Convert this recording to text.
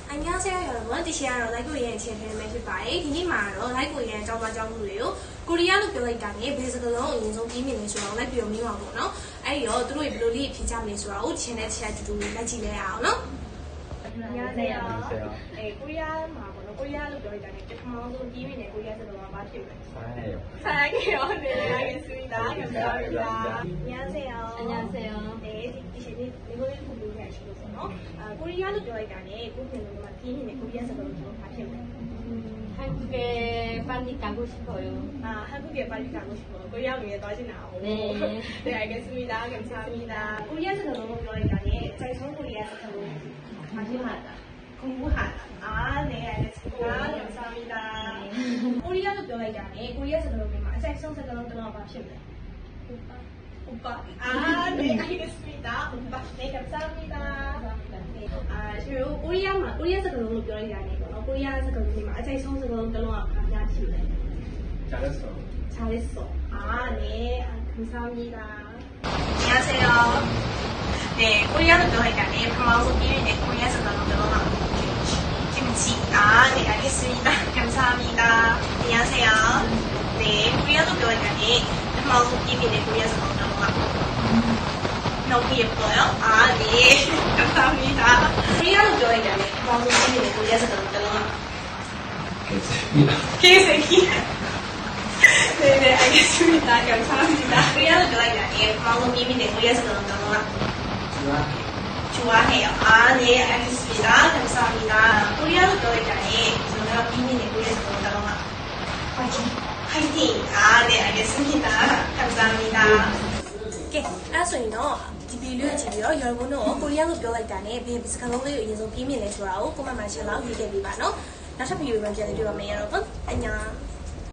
안녕하세요 여러분, 디시아로 라이코리안 채널에 매주바이 디니마로 라이코리안 정마정무예요. 코리아로 별이다니 베스글로 인성 비밀을 주로 라이코리안 미와고노. 아이요, 들어이 블루리 피자밀 주로 채널 치아주도 라지래요, 노? 안녕하세요. 네, 코리아 마고노 코리아로 별이다니 제품으로 비밀의 코리아에서 너무 맛있어요. 사랑해요. 네, 알겠습니다. 감사합니다. 안녕하세요. 네, 디시니 이거를 보고 계시거든요. 코리아로 별이다니 고민으로 비밀의 코리아에서 너무 맛있어요. 한국에 빨리 가고 싶어요. 한국에 빨리 가고 싶어요. 코리아 위에 빠지나오. 네. 네, 알겠습니다. 감사합니다. 코리아에서 너무 별이다니 저희 코리아에서 공부하다. 네, 알겠습니다. 감사합니다. 코리아로 별이다니 코리아에서 너무 섹션에서 너무 맛있어요. 오빠. 네, 알겠습니다. 오빠. 네, 감사합니다. 네. 그리고 코리아에서 너무 별이다니 코리아에서 너무 섹션에서 너무 맛있어요. 잘했어. 네, 감사합니다. 안녕하세요. 네, 코리아로 별이다니 방송 비밀의 코리아에서 너무 김치. 네, 알겠습니다. 감사합니다. 안녕하세요. 네, 코리아로 별이다니 방송 비밀의 코리아에서 너무 예뻐요. 네, 감사합니다. 코리아로 별이다니 방송 비밀의 코리아에서 너무 개새끼. 네, 알겠습니다. 감사합니다. 코리아로 별이다니 방송 비밀의 코리아에서 너무 좋아해요. 네, 알겠습니다. 감사합니다. 코리아로 별이다니 저는 비밀의 코리아에서 너무 화이팅! 네, 알겠습니다. 감사합니다. 게, 알았어요. 디비를 지비요. 여러분은 코리아로 별이다니 베스글로 인성 비밀을 주로 꼬마 마시라고 얘기해 봐요. 나샤 비유만 전해 드리면 여러분 안녕.